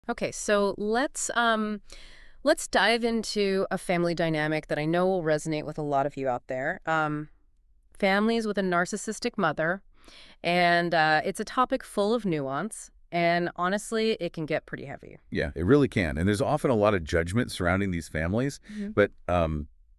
Okay, so let's dive into a family dynamic that I know will resonate with a lot of you out there. Families with a narcissistic mother, and it's a topic full of nuance. And honestly, it can get pretty heavy. Yeah, it really can. And there's often a lot of judgment surrounding these families. Mhm. But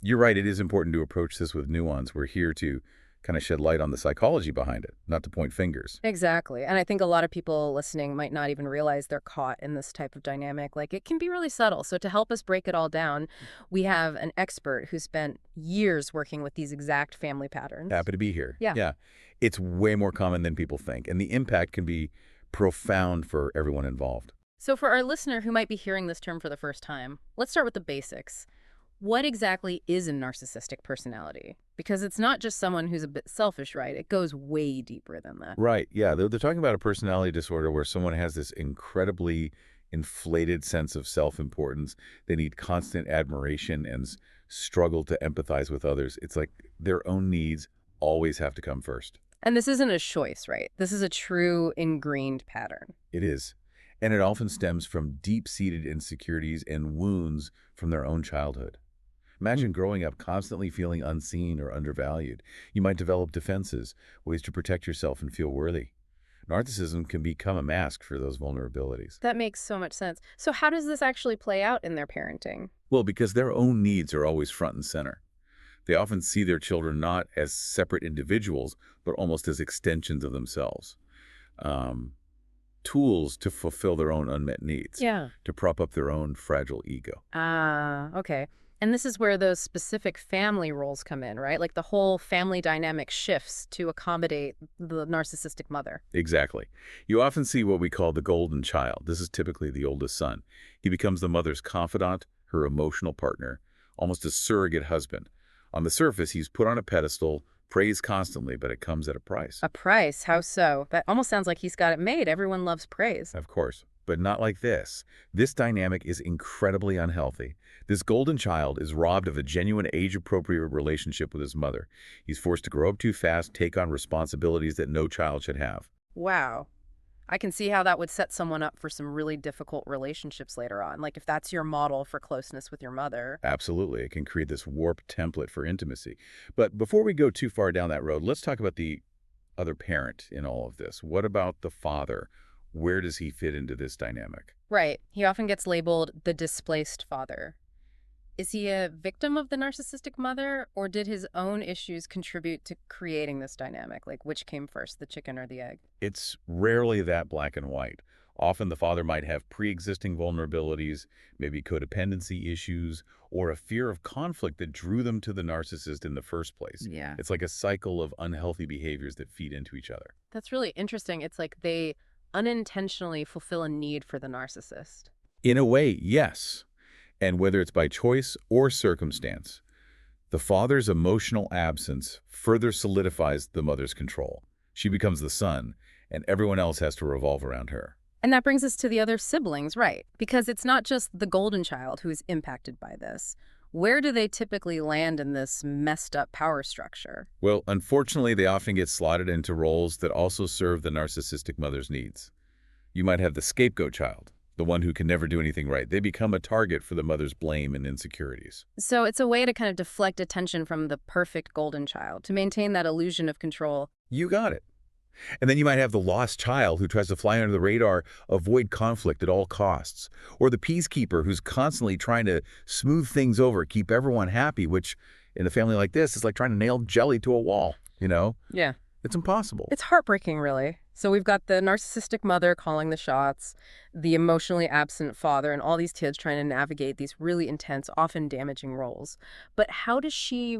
you're right, it is important to approach this with nuance. We're here to kind of shed light on the psychology behind it, not to point fingers. Exactly. And I think a lot of people listening might not even realize they're caught in this type of dynamic. Like it can be really subtle. So to help us break it all down, we have an expert who spent years working with these exact family patterns. Happy to be here. Yeah. Yeah, it's way more common than people think. And the impact can be profound for everyone involved. So for our listener who might be hearing this term for the first time, let's start with the basics. What exactly is a narcissistic personality? Because it's not just someone who's a bit selfish, right? It goes way deeper than that. Right. Yeah. They're talking about a personality disorder where someone has this incredibly inflated sense of self-importance. They need constant admiration and struggle to empathize with others. It's like their own needs always have to come first. And this isn't a choice, right? This is a true ingrained pattern. It is. And it often stems from deep-seated insecurities and wounds from their own childhood. Imagine growing up constantly feeling unseen or undervalued. You might develop defenses, ways to protect yourself and feel worthy. Narcissism can become a mask for those vulnerabilities. That makes so much sense. So how does this actually play out in their parenting? Well, because their own needs are always front and center. They often see their children not as separate individuals, but almost as extensions of themselves. Um, Tools to fulfill their own unmet needs, Yeah. to prop up their own fragile ego. Ah, okay. And this is where those specific family roles come in, right? Like the whole family dynamic shifts to accommodate the narcissistic mother. Exactly. You often see what we call the golden child. This is typically the oldest son. He becomes the mother's confidant, her emotional partner, almost a surrogate husband. On the surface, he's put on a pedestal, praised constantly, but it comes at a price. A price? How so? That almost sounds like he's got it made. Everyone loves praise. Of course, but not like this. This dynamic is incredibly unhealthy. This golden child is robbed of a genuine age-appropriate relationship with his mother. He's forced to grow up too fast, take on responsibilities that no child should have. Wow. I can see how that would set someone up for some really difficult relationships later on. Like if that's your model for closeness with your mother. Absolutely, it can create this warped template for intimacy. But before we go too far down that road, let's talk about the other parent in all of this. What about the father? Where does he fit into this dynamic? Right. He often gets labeled the displaced father. Is he a victim of the narcissistic mother, or did his own issues contribute to creating this dynamic? Like, which came first, the chicken or the egg? It's rarely that black and white. Often the father might have pre-existing vulnerabilities, maybe codependency issues, or a fear of conflict that drew them to the narcissist in the first place. Yeah. It's like a cycle of unhealthy behaviors that feed into each other. That's really interesting. It's like they unintentionally fulfill a need for the narcissist. In a way, yes. And whether it's by choice or circumstance, the father's emotional absence further solidifies the mother's control. She becomes the son, and everyone else has to revolve around her. And that brings us to the other siblings, right? Because it's not just the golden child who is impacted by this. Where do they typically land in this messed up power structure? Well, unfortunately, they often get slotted into roles that also serve the narcissistic mother's needs. You might have the scapegoat child, the one who can never do anything right. They become a target for the mother's blame and insecurities. So it's a way to kind of deflect attention from the perfect golden child, to maintain that illusion of control. You got it. And then you might have the lost child who tries to fly under the radar, avoid conflict at all costs. Or the peacekeeper who's constantly trying to smooth things over, keep everyone happy, which in a family like this is like trying to nail jelly to a wall, you know? Yeah. It's impossible. It's heartbreaking, really. So we've got the narcissistic mother calling the shots, the emotionally absent father, and all these kids trying to navigate these really intense, often damaging roles. But how does she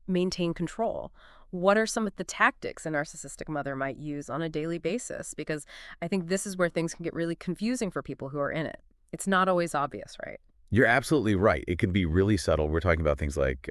maintain control? What are some of the tactics a narcissistic mother might use on a daily basis? Because I think this is where things can get really confusing for people who are in it. It's not always obvious, right? You're absolutely right. It can be really subtle. We're talking about things like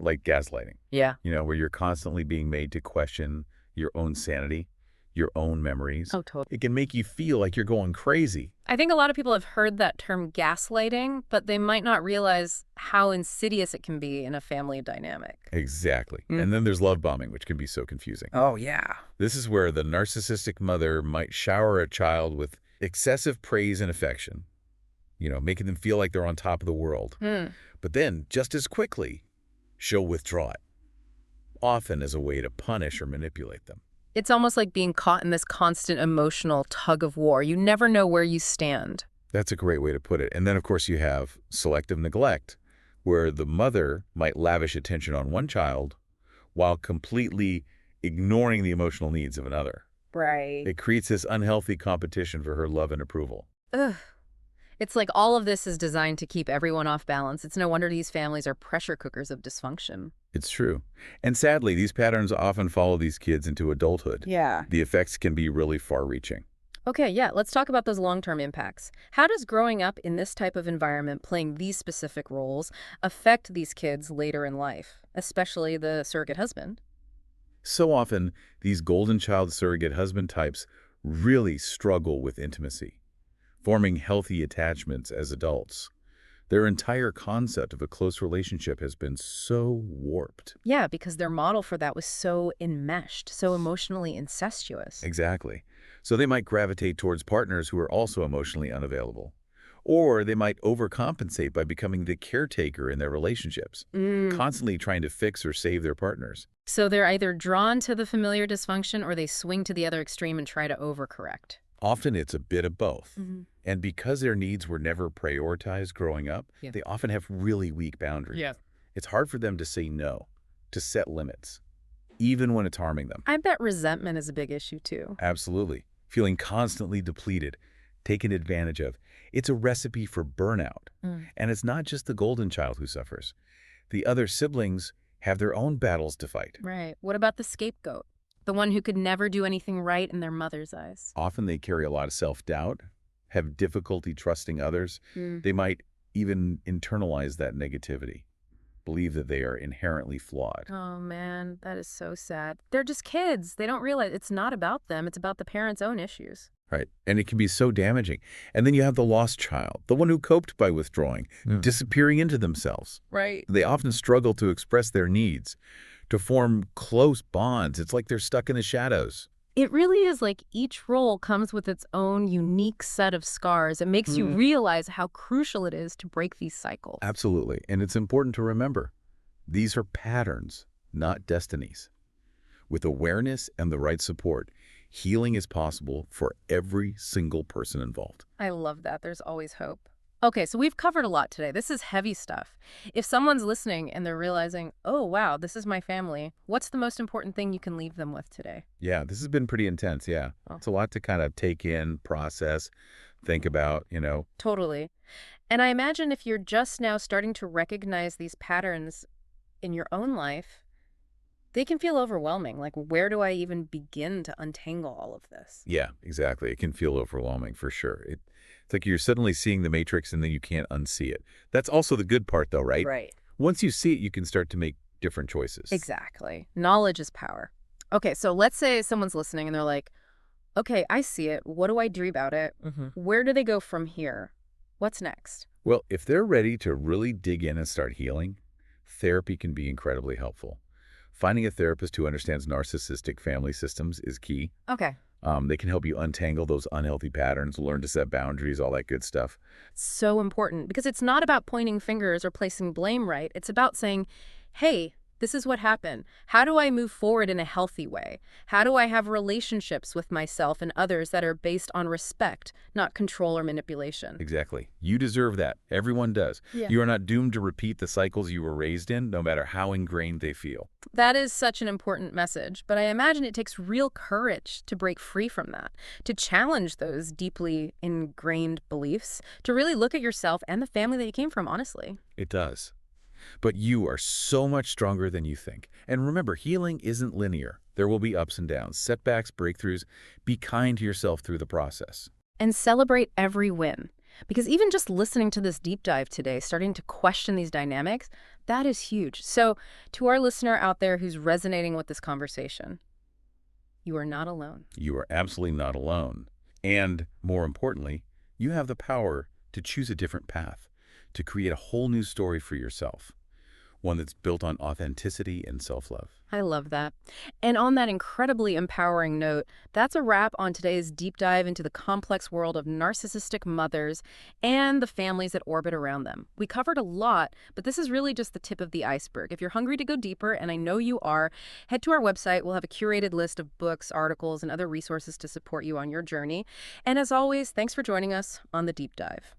gaslighting, Yeah. where you're constantly being made to question your own sanity, your own memories. Oh, totally. It can make you feel like you're going crazy. I think a lot of people have heard that term gaslighting, but they might not realize how insidious it can be in a family dynamic. Exactly. Mm. And then there's love bombing, which can be so confusing. Oh, yeah. This is where the narcissistic mother might shower a child with Excessive praise and affection, making them feel like they're on top of the world. Hmm. But then, just as quickly, she'll withdraw it, often as a way to punish or manipulate them. It's almost like being caught in this constant emotional tug of war. You never know where you stand. That's a great way to put it. And then, of course, you have selective neglect, where the mother might lavish attention on one child while completely ignoring the emotional needs of another. Right. It creates this unhealthy competition for her love and approval. Ugh. It's like all of this is designed to keep everyone off balance. It's no wonder these families are pressure cookers of dysfunction. It's true. And sadly, these patterns often follow these kids into adulthood. Yeah. The effects can be really far-reaching. Okay, yeah, let's talk about those long-term impacts. How does growing up in this type of environment, playing these specific roles, affect these kids later in life, especially the surrogate husband? So often, these golden child surrogate husband types really struggle with intimacy, forming healthy attachments as adults. Their entire concept of a close relationship has been so warped. Yeah, because their model for that was so enmeshed, so emotionally incestuous. Exactly. So they might gravitate towards partners who are also emotionally unavailable. Or they might overcompensate by becoming the caretaker in their relationships, constantly trying to fix or save their partners. So they're either drawn to the familiar dysfunction or they swing to the other extreme and try to overcorrect. Often it's a bit of both. Mm-hmm. And because their needs were never prioritized growing up, Yeah. they often have really weak boundaries. Yeah. It's hard for them to say no, to set limits, even when it's harming them. I bet resentment is a big issue too. Absolutely. Feeling constantly depleted, taken advantage of. It's a recipe for burnout. And it's not just the golden child who suffers. The other siblings have their own battles to fight. Right. What about the scapegoat? The one who could never do anything right in their mother's eyes. Often they carry a lot of self-doubt, have difficulty trusting others. Mm. They might even internalize that negativity, believe that they are inherently flawed. Oh, man, that is so sad. They're just kids. They don't realize it's not about them. It's about the parents' own issues. Right. And it can be so damaging. And then you have the lost child, the one who coped by withdrawing, disappearing into themselves. Right. They often struggle to express their needs, to form close bonds. It's like they're stuck in the shadows. It really is like each role comes with its own unique set of scars. It makes you realize how crucial it is to break these cycles. Absolutely. And it's important to remember, these are patterns, not destinies. With awareness and the right support, healing is possible for every single person involved. I love that. There's always hope. Okay, so we've covered a lot today. This is heavy stuff. If someone's listening and they're realizing, oh, wow, this is my family, what's the most important thing you can leave them with today? Yeah, this has been pretty intense, yeah. Oh. It's a lot to kind of take in, process, think about, Totally. And I imagine if you're just now starting to recognize these patterns in your own life, they can feel overwhelming. Like, where do I even begin to untangle all of this? Yeah, exactly. It can feel overwhelming for sure. It's like you're suddenly seeing the matrix and then you can't unsee it. That's also the good part though, right? Right. Once you see it, you can start to make different choices. Exactly. Knowledge is power. Okay, so let's say someone's listening and they're like, okay, I see it. What do I do about it? Where do they go from here? What's next? Well, if they're ready to really dig in and start healing, therapy can be incredibly helpful. Finding a therapist who understands narcissistic family systems is key. Okay. They can help you untangle those unhealthy patterns, learn to set boundaries, all that good stuff. So important because it's not about pointing fingers or placing blame, right? It's about saying, hey, this is what happened. How do I move forward in a healthy way? How do I have relationships with myself and others that are based on respect, not control or manipulation? Exactly. You deserve that. Everyone does. Yeah. You are not doomed to repeat the cycles you were raised in, no matter how ingrained they feel. That is such an important message, but I imagine it takes real courage to break free from that, to challenge those deeply ingrained beliefs, to really look at yourself and the family that you came from, honestly. It does. But you are so much stronger than you think. And remember, healing isn't linear. There will be ups and downs, setbacks, breakthroughs. Be kind to yourself through the process. And celebrate every win. Because even just listening to this deep dive today, starting to question these dynamics, that is huge. So to our listener out there who's resonating with this conversation, you are not alone. You are absolutely not alone. And more importantly, you have the power to choose a different path, to create a whole new story for yourself. one that's built on authenticity and self-love. I love that. And on that incredibly empowering note, that's a wrap on today's deep dive into the complex world of narcissistic mothers and the families that orbit around them. We covered a lot, but this is really just the tip of the iceberg. If you're hungry to go deeper, and I know you are, head to our website. We'll have a curated list of books, articles, and other resources to support you on your journey. And as always, thanks for joining us on the deep dive.